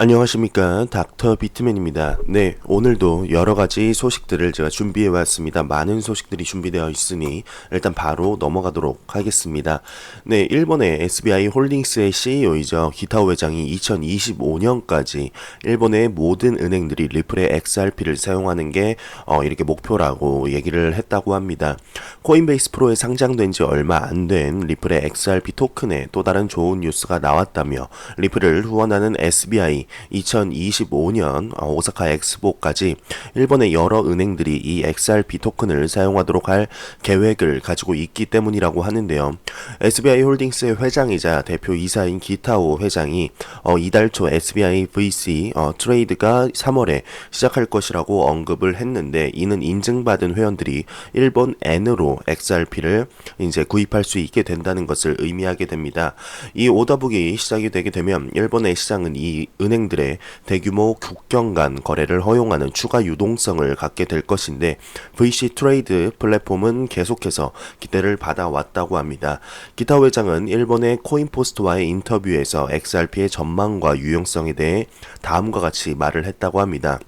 안녕하십니까, 닥터 비트맨입니다. 네, 오늘도 여러가지 소식들을 제가 준비해 왔습니다. 많은 소식들이 준비되어 있으니 일단 바로 넘어가도록 하겠습니다. 네, 일본의 SBI 홀딩스의 CEO이죠. 기타오 회장이 2025년까지 일본의 모든 은행들이 리플의 XRP를 사용하는 게 이렇게 목표라고 얘기를 했다고 합니다. 코인베이스 프로에 상장된 지 얼마 안 된 리플의 XRP 토큰에 또 다른 좋은 뉴스가 나왔다며 리플을 후원하는 SBI 2025년 오사카 엑스포까지 일본의 여러 은행들이 이 XRP 토큰을 사용하도록 할 계획을 가지고 있기 때문이라고 하는데요. SBI 홀딩스의 회장이자 대표이사인 기타오 회장이 이달 초 SBI VC 트레이드가 3월에 시작할 것이라고 언급을 했는데, 이는 인증받은 회원들이 일본 N으로 XRP를 이제 구입할 수 있게 된다는 것을 의미하게 됩니다. 이 오더북이 시작이 되게 되면 일본의 시장은 이 은행들의 대규모 국경 간 거래를 허용하는 추가 유동성을 갖게 될 것인데, VC 트레이드 플랫폼은 계속해서 기대를 받아왔다고 합니다. 기타 회장은 일본의 코인포스트와의 인터뷰에서 XRP의 전망과 유용성에 대해 다음과 같이 말을 했다고 합니다.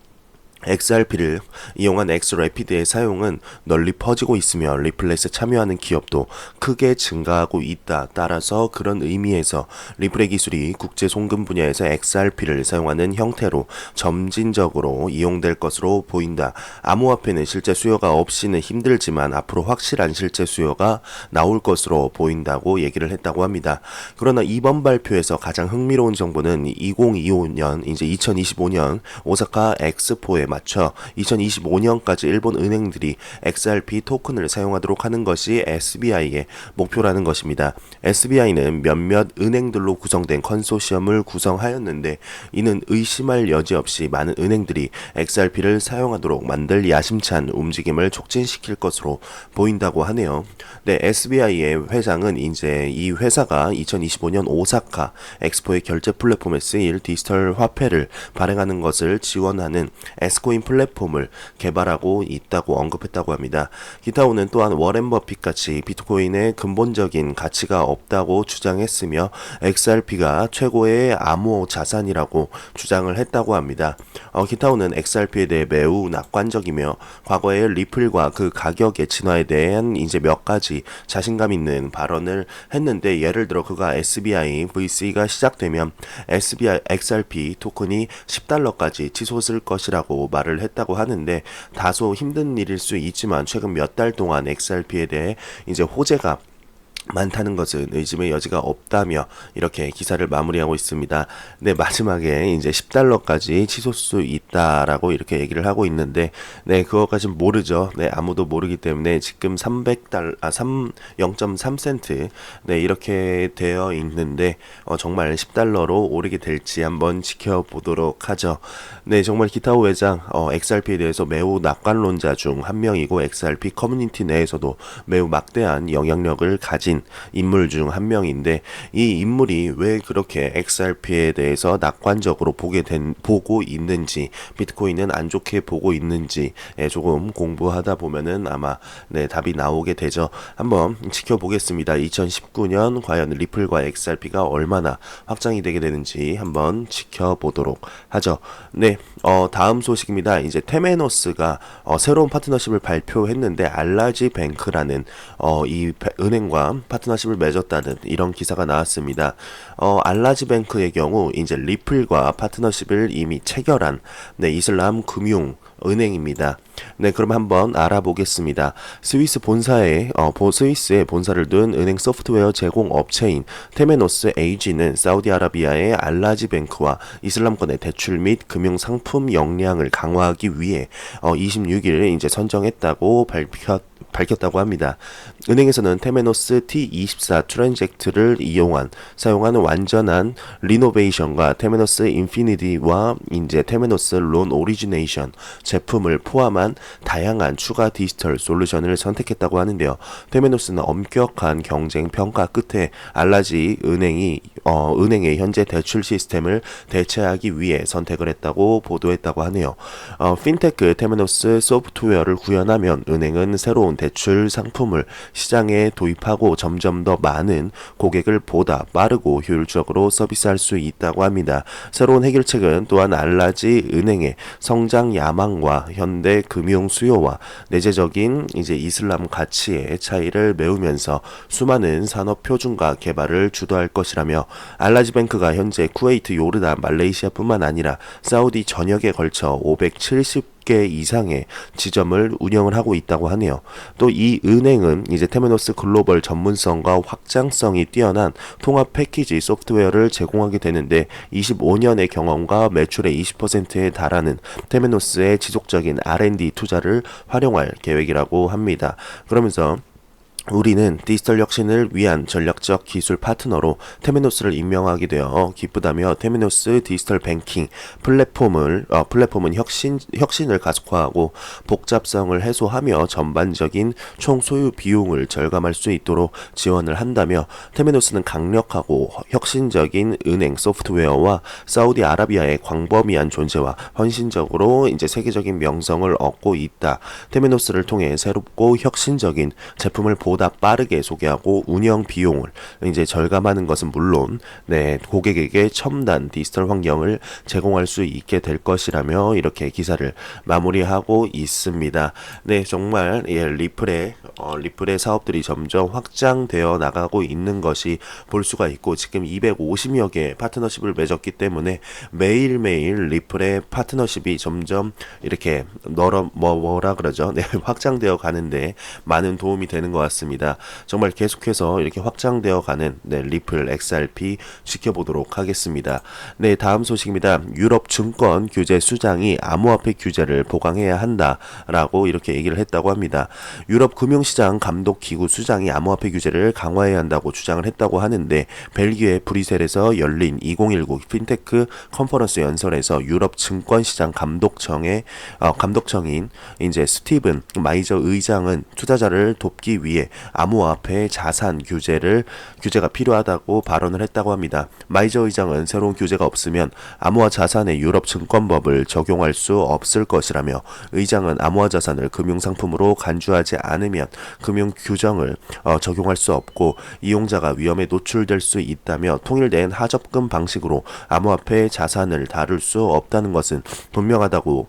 XRP를 이용한 엑스래피드의 사용은 널리 퍼지고 있으며 리플렛에 참여하는 기업도 크게 증가하고 있다. 따라서 그런 의미에서 리플의 기술이 국제 송금 분야에서 XRP를 사용하는 형태로 점진적으로 이용될 것으로 보인다. 암호화폐는 실제 수요가 없이는 힘들지만 앞으로 확실한 실제 수요가 나올 것으로 보인다고 얘기를 했다고 합니다. 그러나 이번 발표에서 가장 흥미로운 정보는 2025년 이제 2025년 오사카 엑스포에 맞춰 2025년까지 일본 은행들이 XRP 토큰을 사용하도록 하는 것이 SBI의 목표라는 것입니다. SBI는 몇몇 은행들로 구성된 컨소시엄을 구성하였는데, 이는 의심할 여지 없이 많은 은행들이 XRP를 사용하도록 만들 야심찬 움직임을 촉진시킬 것으로 보인다고 하네요. 네, SBI의 회장은 이제 이 회사가 2025년 오사카 엑스포의 결제 플랫폼에 쓰일 디지털 화폐를 발행하는 것을 지원하는 코인 플랫폼을 개발하고 있다고 언급했다고 합니다. 기타오는 또한 워렌 버핏같이 비트코인의 근본적인 가치가 없다고 주장했으며 XRP가 최고의 암호 자산이라고 주장을 했다고 합니다. 기타오는 XRP에 대해 매우 낙관적이며 과거의 리플과 그 가격의 진화에 대한 이제 몇 가지 자신감 있는 발언을 했는데, 예를 들어 그가 SBI VC가 시작되면 SBI XRP 토큰이 $10까지 치솟을 것이라고 말을 했다고 하는데, 다소 힘든 일일 수 있지만 최근 몇 달 동안 XRP에 대해 이제 호재가 많다는 것은 의심의 여지가 없다며 이렇게 기사를 마무리하고 있습니다. 네, 마지막에 이제 $10까지 치솟을 수 있다라고 이렇게 얘기를 하고 있는데, 네, 그것까지는 모르죠. 네, 아무도 모르기 때문에 지금 0.3센트 네, 이렇게 되어 있는데 정말 $10로 오르게 될지 한번 지켜보도록 하죠. 네, 정말 기타오 회장 XRP에 대해서 매우 낙관론자 중 한 명이고, XRP 커뮤니티 내에서도 매우 막대한 영향력을 가진 인물 중 한 명인데, 이 인물이 왜 그렇게 XRP에 대해서 낙관적으로 보고 있는지, 비트코인은 안 좋게 보고 있는지 조금 공부하다 보면은 아마 네, 답이 나오게 되죠. 한번 지켜보겠습니다. 2019년 과연 리플과 XRP가 얼마나 확장이 되게 되는지 한번 지켜보도록 하죠. 네, 다음 소식입니다. 이제 테메노스가 새로운 파트너십을 발표했는데, 알라지 뱅크라는 이 은행과 파트너십을 맺었다는 이런 기사가 나왔습니다. 알라지 뱅크의 경우 이제 리플과 파트너십을 이미 체결한 네, 이슬람 금융 은행입니다. 네, 그럼 한번 알아보겠습니다. 스위스에 본사를 둔 은행 소프트웨어 제공 업체인 테메노스 AG는 사우디아라비아의 알라지 뱅크와 이슬람권의 대출 및 금융 상품 역량을 강화하기 위해 26일 이제 선정했다고 밝혔다고 합니다. 은행에서는 테메노스 T24 트랜젝트를 사용하는 완전한 리노베이션과 테메노스 인피니티와 이제 테메노스 론 오리지네이션 제품을 포함한 다양한 추가 디지털 솔루션을 선택했다고 하는데요. 테메노스는 엄격한 경쟁 평가 끝에 알라지 은행의 현재 대출 시스템을 대체하기 위해 선택을 했다고 보도했다고 하네요. 핀테크 테메노스 소프트웨어를 구현하면 은행은 새로운 대출 상품을 시장에 도입하고 점점 더 많은 고객을 보다 빠르고 효율적으로 서비스할 수 있다고 합니다. 새로운 해결책은 또한 알라지 은행의 성장 야망과 현대 금융 수요와 내재적인 이슬람 가치의 차이를 메우면서 수많은 산업 표준화 개발을 주도할 것이라며, 알라지뱅크가 현재 쿠웨이트, 요르단, 말레이시아뿐만 아니라 사우디 전역에 걸쳐 570개 이상의 지점을 운영을 하고 있다고 하네요. 또 이 은행은 테메노스 글로벌 전문성과 확장성이 뛰어난 통합 패키지 소프트웨어를 제공하게 되는데, 25년의 경험과 매출의 20%에 달하는 테메노스의 지속적인 R&D 투자를 활용할 계획이라고 합니다. 그러면서 우리는 디지털 혁신을 위한 전략적 기술 파트너로 테메노스를 임명하게 되어 기쁘다며, 테메노스 디지털 뱅킹 플랫폼은 혁신을 가속화하고 복잡성을 해소하며 전반적인 총 소유 비용을 절감할 수 있도록 지원을 한다며, 테메노스는 강력하고 혁신적인 은행 소프트웨어와 사우디아라비아의 광범위한 존재와 헌신적으로 세계적인 명성을 얻고 있다. 테메노스를 통해 새롭고 혁신적인 제품을 보다 빠르게 소개하고 운영 비용을 절감하는 것은 물론 고객에게 첨단 디지털 환경을 제공할 수 있게 될 것이라며, 이렇게 기사를 마무리하고 있습니다. 네, 정말 리플의 사업들이 점점 확장되어 나가고 있는 것이 볼 수가 있고, 지금 250여 개의 파트너십을 맺었기 때문에 매일매일 리플의 파트너십이 점점 이렇게 확장되어 가는데 많은 도움이 되는 것 같습니다. 정말 계속해서 이렇게 확장되어 가는 리플 XRP 지켜보도록 하겠습니다. 네, 다음 소식입니다. 유럽 증권 규제 수장이 암호화폐 규제를 보강해야 한다라고 이렇게 얘기를 했다고 합니다. 유럽 금융시장 감독기구 수장이 암호화폐 규제를 강화해야 한다고 주장을 했다고 하는데, 벨기에 브뤼셀에서 열린 2019 핀테크 컨퍼런스 연설에서 유럽 증권시장 감독청인 스티븐 마이저 의장은 투자자를 돕기 위해 암호화폐 자산 규제가 필요하다고 발언을 했다고 합니다. 마이저 의장은 새로운 규제가 없으면 암호화 자산의 유럽 증권법을 적용할 수 없을 것이라며, 의장은 암호화 자산을 금융상품으로 간주하지 않으면 금융 규정을 적용할 수 없고 이용자가 위험에 노출될 수 있다며, 통일된 하접금 방식으로 암호화폐 자산을 다룰 수 없다는 것은 분명하다고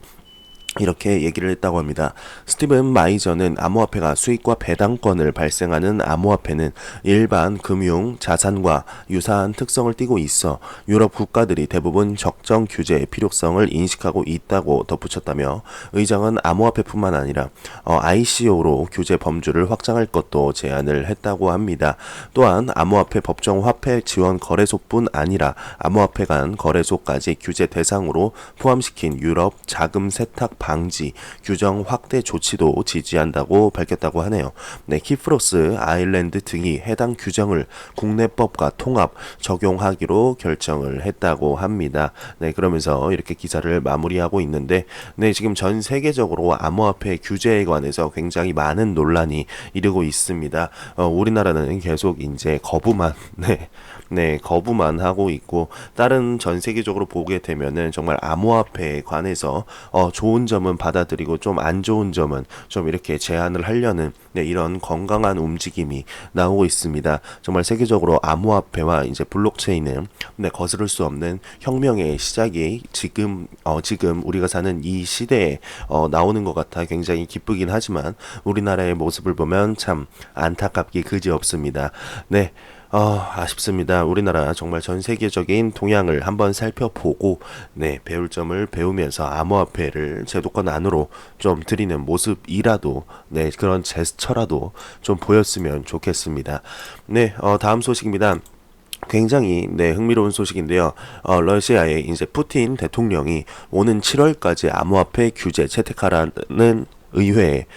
이렇게 얘기를 했다고 합니다. 스티븐 마이저는 암호화폐가 수익과 배당권을 발생하는 암호화폐는 일반 금융 자산과 유사한 특성을 띠고 있어 유럽 국가들이 대부분 적정 규제의 필요성을 인식하고 있다고 덧붙였다며, 의장은 암호화폐뿐만 아니라 ICO로 규제 범주를 확장할 것도 제안을 했다고 합니다. 또한 암호화폐 법정 화폐 지원 거래소뿐 아니라 암호화폐 간 거래소까지 규제 대상으로 포함시킨 유럽 자금 세탁 방지 규정 확대 조치도 지지한다고 밝혔다고 하네요. 네, 키프로스, 아일랜드 등이 해당 규정을 국내법과 통합 적용하기로 결정을 했다고 합니다. 네, 그러면서 이렇게 기사를 마무리하고 있는데, 지금 전 세계적으로 암호화폐 규제에 관해서 굉장히 많은 논란이 이르고 있습니다. 우리나라는 계속 거부만 하고 있고, 다른 전 세계적으로 보게 되면은 정말 암호화폐에 관해서 좋은 점은 받아들이고 좀 안 좋은 점은 좀 이렇게 제한을 하려는 이런 건강한 움직임이 나오고 있습니다. 정말 세계적으로 암호화폐와 블록체인은 거스를 수 없는 혁명의 시작이 지금 우리가 사는 이 시대에 나오는 것 같아 굉장히 기쁘긴 하지만, 우리나라의 모습을 보면 참 안타깝기 그지없습니다. 네. 아쉽습니다. 우리나라 정말 전 세계적인 동향을 한번 살펴보고 배울 점을 배우면서 암호화폐를 제도권 안으로 좀 들이는 모습이라도 그런 제스처라도 좀 보였으면 좋겠습니다. 다음 소식입니다. 굉장히 흥미로운 소식인데요. 러시아의 푸틴 대통령이 오는 7월까지 암호화폐 규제 채택하라는 의회에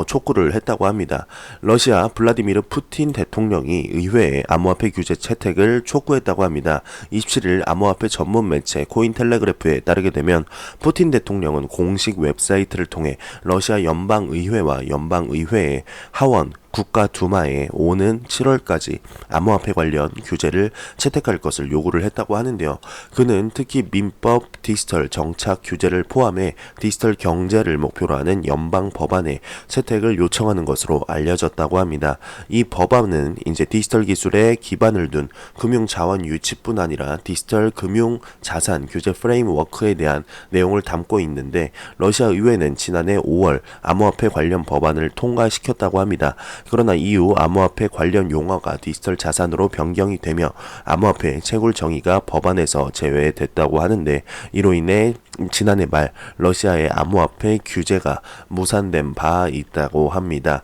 촉구를 했다고 합니다. 러시아 블라디미르 푸틴 대통령이 의회에 암호화폐 규제 채택을 촉구했다고 합니다. 27일 암호화폐 전문 매체 코인텔레그래프에 따르게 되면, 푸틴 대통령은 공식 웹사이트를 통해 러시아 연방의회와 연방의회의 하원 국가 두마에 오는 7월까지 암호화폐 관련 규제를 채택할 것을 요구를 했다고 하는데요. 그는 특히 민법 디지털 정착 규제를 포함해 디지털 경제를 목표로 하는 연방 법안의 채택을 요청하는 것으로 알려졌다고 합니다. 이 법안은 이제 디지털 기술에 기반을 둔 금융 자원 유치뿐 아니라 디지털 금융 자산 규제 프레임워크에 대한 내용을 담고 있는데 러시아 의회는 지난해 5월 암호화폐 관련 법안을 통과시켰다고 합니다. 그러나 이후 암호화폐 관련 용어가 디지털 자산으로 변경이 되며 암호화폐 채굴 정의가 법안에서 제외됐다고 하는데 이로 인해 지난해 말 러시아의 암호화폐 규제가 무산된 바 있다고 합니다.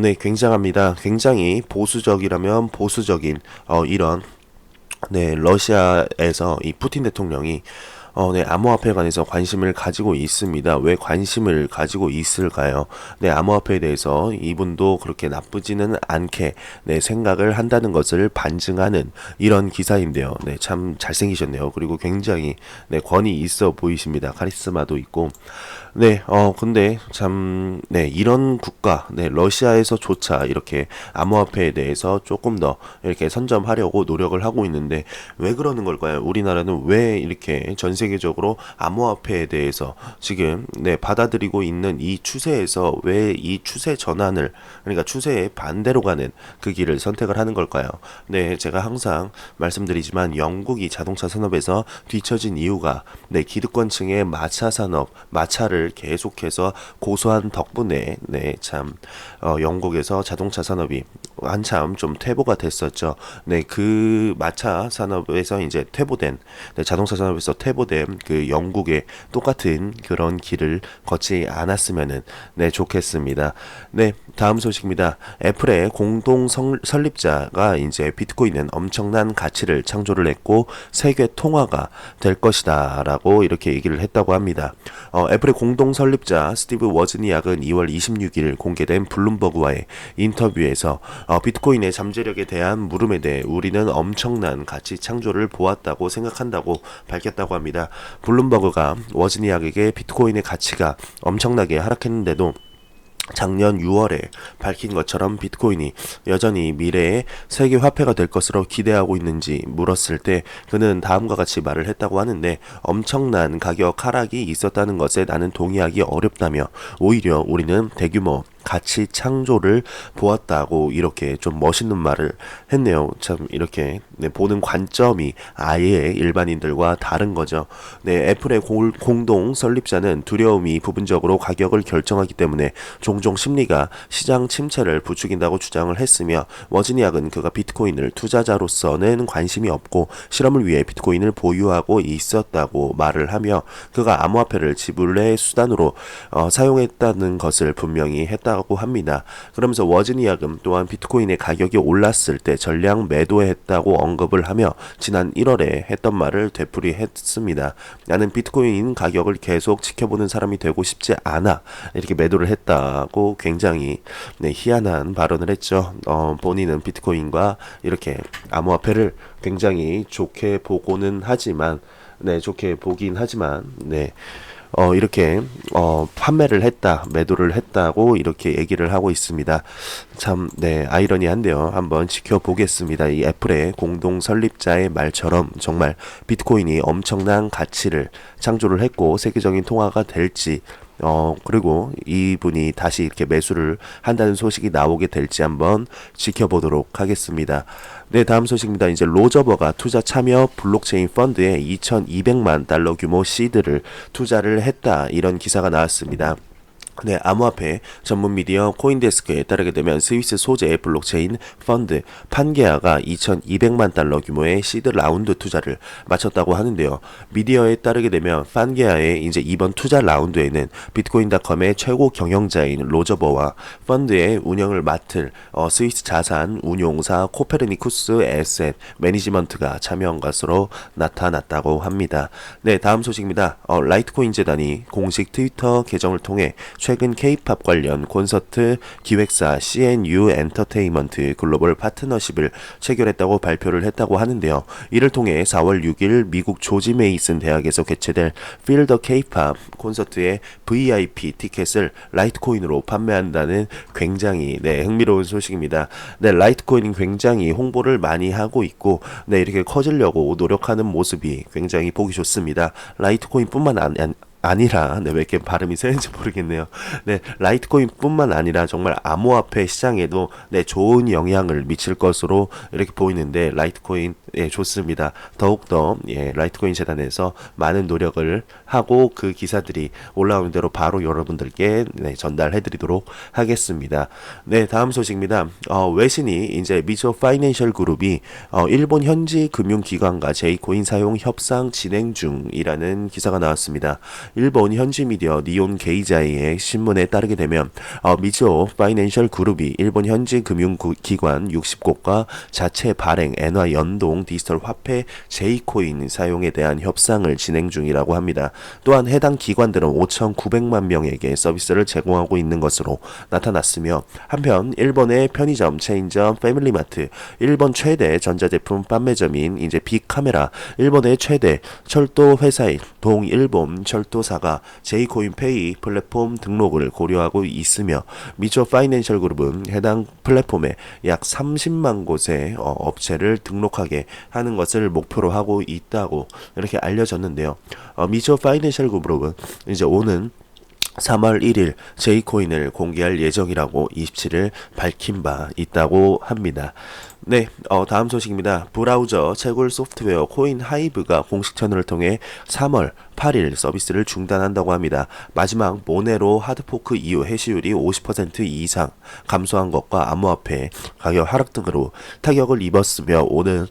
네, 굉장합니다. 굉장히 보수적이라면 보수적인 이런 러시아에서 이 푸틴 대통령이 암호화폐에 관해서 관심을 가지고 있습니다. 왜 관심을 가지고 있을까요? 암호화폐에 대해서 이분도 그렇게 나쁘지는 않게 생각을 한다는 것을 반증하는 이런 기사인데요. 참 잘생기셨네요. 그리고 굉장히 권위 있어 보이십니다. 카리스마도 있고. 근데 참, 이런 국가, 러시아에서조차 이렇게 암호화폐에 대해서 조금 더 이렇게 선점하려고 노력을 하고 있는데 왜 그러는 걸까요? 우리나라는 왜 이렇게 전 세계적으로 암호화폐에 대해서 지금 받아들이고 있는 이 추세에서 왜 이 추세 전환을, 그러니까 추세에 반대로 가는 그 길을 선택을 하는 걸까요? 제가 항상 말씀드리지만 영국이 자동차 산업에서 뒤처진 이유가 기득권층의 마차 산업, 마차를 계속해서 고소한 덕분에 영국에서 자동차 산업이 한참 좀 퇴보가 됐었죠. 그 마차 산업에서 이제 퇴보된 자동차 산업에서 퇴보된 그 영국의 똑같은 그런 길을 걷지 않았으면은 좋겠습니다. 다음 소식입니다. 애플의 공동 설립자가 이제 비트코인은 엄청난 가치를 창조를 했고 세계 통화가 될 것이다라고 이렇게 얘기를 했다고 합니다. 애플의 공동 설립자 스티브 워즈니악은 2월 26일 공개된 블룸버그와의 인터뷰에서 비트코인의 잠재력에 대한 물음에 대해 우리는 엄청난 가치 창조를 보았다고 생각한다고 밝혔다고 합니다. 블룸버그가 워즈니악에게 비트코인의 가치가 엄청나게 하락했는데도 작년 6월에 밝힌 것처럼 비트코인이 여전히 미래의 세계 화폐가 될 것으로 기대하고 있는지 물었을 때 그는 다음과 같이 말을 했다고 하는데 엄청난 가격 하락이 있었다는 것에 나는 동의하기 어렵다며 오히려 우리는 대규모 가치 창조를 보았다고 이렇게 좀 멋있는 말을 했네요. 참 이렇게 보는 관점이 아예 일반인들과 다른 거죠. 애플의 공동 설립자는 두려움이 부분적으로 가격을 결정하기 때문에 종종 심리가 시장 침체를 부추긴다고 주장을 했으며 워즈니악은 그가 비트코인을 투자자로서는 관심이 없고 실험을 위해 비트코인을 보유하고 있었다고 말을 하며 그가 암호화폐를 지불의 수단으로 사용했다는 것을 분명히 했다고 합니다. 그러면서 워즈니악은 또한 비트코인의 가격이 올랐을 때 전량 매도했다고 언급을 하며 지난 1월에 했던 말을 되풀이했습니다. 나는 비트코인 가격을 계속 지켜보는 사람이 되고 싶지 않아. 이렇게 매도를 했다고 굉장히 희한한 발언을 했죠. 본인은 비트코인과 이렇게 암호화폐를 굉장히 좋게 보고는 하지만 좋게 보긴 하지만 이렇게 판매를 했다, 매도를 했다고 이렇게 얘기를 하고 있습니다. 참 아이러니한데요. 한번 지켜보겠습니다. 이 애플의 공동 설립자의 말처럼 정말 비트코인이 엄청난 가치를 창조를 했고 세계적인 통화가 될지 그리고 이분이 다시 이렇게 매수를 한다는 소식이 나오게 될지 한번 지켜보도록 하겠습니다. 다음 소식입니다. 이제 로저버가 투자 참여 블록체인 펀드에 2,200만 달러 규모 시드를 투자를 했다. 이런 기사가 나왔습니다. 암호화폐 전문 미디어 코인데스크에 따르게 되면 스위스 소재의 블록체인 펀드 판게아가 2,200만 달러 규모의 시드 라운드 투자를 마쳤다고 하는데요. 미디어에 따르게 되면 판게아의 이제 이번 투자 라운드에는 비트코인닷컴의 최고 경영자인 로저버와 펀드의 운영을 맡을 스위스 자산 운용사 코페르니쿠스 에셋 매니지먼트가 참여한 것으로 나타났다고 합니다. 다음 소식입니다. 라이트코인 재단이 공식 트위터 계정을 통해 최근 K-팝 관련 콘서트 기획사 CNU 엔터테인먼트 글로벌 파트너십을 체결했다고 발표를 했다고 하는데요. 이를 통해 4월 6일 미국 조지 메이슨 대학에서 개최될 Feel the K-팝 콘서트의 VIP 티켓을 라이트코인으로 판매한다는 굉장히 흥미로운 소식입니다. 라이트코인이 굉장히 홍보를 많이 하고 있고 이렇게 커지려고 노력하는 모습이 굉장히 보기 좋습니다. 라이트코인뿐만 아니라 왜 이렇게 발음이 세는지 모르겠네요. 라이트코인뿐만 아니라 정말 암호화폐 시장에도 좋은 영향을 미칠 것으로 이렇게 보이는데 라이트코인 좋습니다. 더욱더 라이트코인 재단에서 많은 노력을 하고 그 기사들이 올라오는 대로 바로 여러분들께 전달해드리도록 하겠습니다. 다음 소식입니다. 외신이 이제 미조 파이낸셜 그룹이 일본 현지 금융기관과 제이코인 사용 협상 진행 중이라는 기사가 나왔습니다. 일본 현지 미디어 니온 게이자이의 신문에 따르게 되면 미조 파이낸셜 그룹이 일본 현지 금융기관 60곳과 자체 발행 엔화 연동 디지털 화폐 제이코인 사용에 대한 협상을 진행 중이라고 합니다. 또한 해당 기관들은 5,900만 명에게 서비스를 제공하고 있는 것으로 나타났으며 한편 일본의 편의점 체인점 패밀리마트, 일본 최대 전자제품 판매점인 이제 빅카메라, 일본의 최대 철도 회사인 동일본 철도사가 제이코인페이 플랫폼 등록을 고려하고 있으며 미조 파이낸셜 그룹은 해당 플랫폼에 약 30만 곳의 업체를 등록하게 하는 것을 목표로 하고 있다고 이렇게 알려졌는데요. 미조 파이낸셜 그룹은 이제 오는 3월 1일 제이코인을 공개할 예정이라고 27일 밝힌 바 있다고 합니다. 다음 소식입니다. 브라우저 채굴 소프트웨어 코인 하이브가 공식 채널을 통해 3월 8일 서비스를 중단한다고 합니다. 마지막 모네로 하드포크 이후 해시율이 50% 이상 감소한 것과 암호화폐 가격 하락 등으로 타격을 입었으며 오는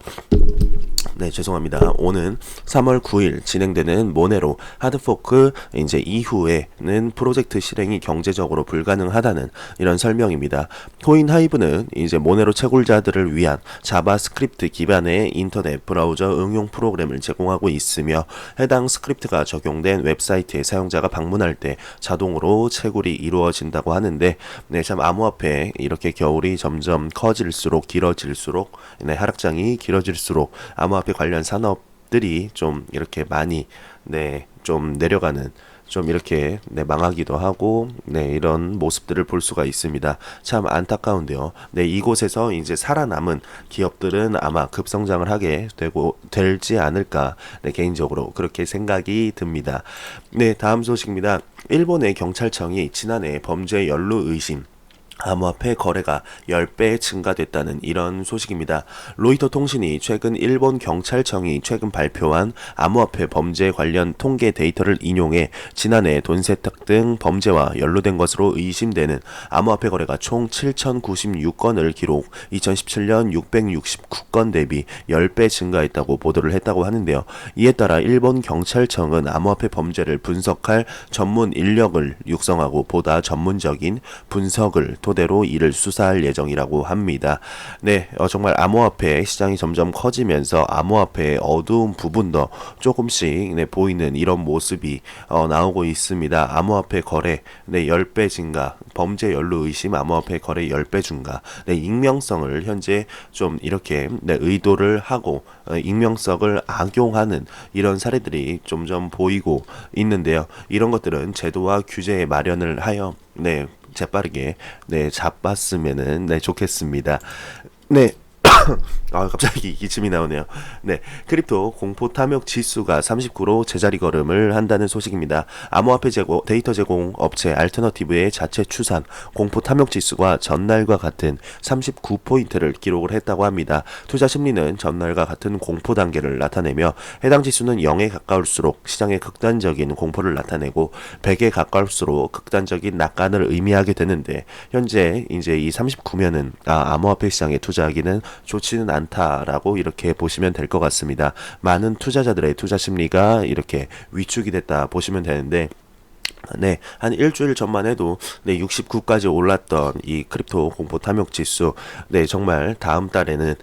3월 9일 진행되는 모네로 하드포크 이제 이후에는 프로젝트 실행이 경제적으로 불가능하다는 이런 설명입니다. 코인 하이브는 이제 모네로 채굴자들을 위한 자바스크립트 기반의 인터넷 브라우저 응용 프로그램을 제공하고 있으며 해당 스크립트가 적용된 웹사이트에 사용자가 방문할 때 자동으로 채굴이 이루어진다고 하는데 참 암호화폐 이렇게 겨울이 점점 커질수록 길어질수록 하락장이 길어질수록 암호화폐 관련 산업들이 좀 이렇게 많이 좀 내려가는 좀 이렇게 망하기도 하고 이런 모습들을 볼 수가 있습니다. 참 안타까운데요. 이곳에서 이제 살아남은 기업들은 아마 급성장을 하게 될지 않을까 개인적으로 그렇게 생각이 듭니다. 다음 소식입니다. 일본의 경찰청이 지난해 범죄 연루 의심 암호화폐 거래가 10배 증가됐다는 이런 소식입니다. 로이터 통신이 최근 일본 경찰청이 최근 발표한 암호화폐 범죄 관련 통계 데이터를 인용해 지난해 돈 세탁 등 범죄와 연루된 것으로 의심되는 암호화폐 거래가 총 7,096건을 기록 2017년 669건 대비 10배 증가했다고 보도를 했다고 하는데요. 이에 따라 일본 경찰청은 암호화폐 범죄를 분석할 전문 인력을 육성하고 보다 전문적인 분석을 토대로 이를 수사할 예정이라고 합니다. 정말 암호화폐 시장이 점점 커지면서 암호화폐의 어두운 부분도 조금씩 보이는 이런 모습이 나오고 있습니다. 암호화폐 거래 10배 증가, 범죄 연루 의심 암호화폐 거래 10배 증가, 익명성을 현재 좀 이렇게 의도를 하고 익명성을 악용하는 이런 사례들이 점점 보이고 있는데요. 이런 것들은 제도와 규제의 마련을 하여 재빠르게 잡았으면은 좋겠습니다. 갑자기 기침이 나오네요. 크립토 공포 탐욕 지수가 39로 제자리 걸음을 한다는 소식입니다. 암호화폐 데이터 제공 업체 알터너티브의 자체 추산 공포 탐욕 지수가 전날과 같은 39포인트를 기록을 했다고 합니다. 투자 심리는 전날과 같은 공포 단계를 나타내며 해당 지수는 0에 가까울수록 시장의 극단적인 공포를 나타내고 100에 가까울수록 극단적인 낙관을 의미하게 되는데 현재 이제 이 39면은 암호화폐 시장에 투자하기는 좋지는 않다라고 이렇게 보시면 될 것 같습니다. 많은 투자자들의 투자 심리가 이렇게 위축이 됐다 보시면 되는데 네, 한 일주일 전만 해도 69까지 올랐던 이 크립토 공포 탐욕 지수, 정말 다음 달에는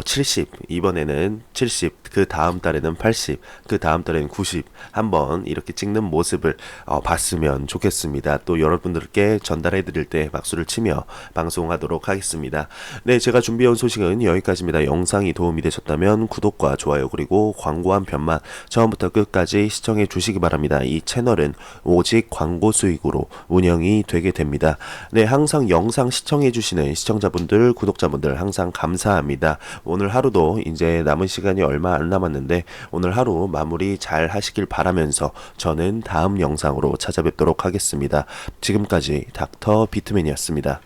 70, 이번에는 70, 그 다음 달에는 80, 그 다음 달에는 90 한번 이렇게 찍는 모습을 봤으면 좋겠습니다. 또 여러분들께 전달해 드릴 때 박수를 치며 방송하도록 하겠습니다. 네, 제가 준비해온 소식은 여기까지입니다. 영상이 도움이 되셨다면 구독과 좋아요 그리고 광고 한 편만 처음부터 끝까지 시청해 주시기 바랍니다. 이 채널은 오직 광고 수익으로 운영이 되게 됩니다. 네, 항상 영상 시청해 주시는 시청자분들, 구독자분들 항상 감사합니다. 오늘 하루도 이제 남은 시간이 얼마 안 남았는데 오늘 하루 마무리 잘 하시길 바라면서 저는 다음 영상으로 찾아뵙도록 하겠습니다. 지금까지 닥터 비트맨이었습니다.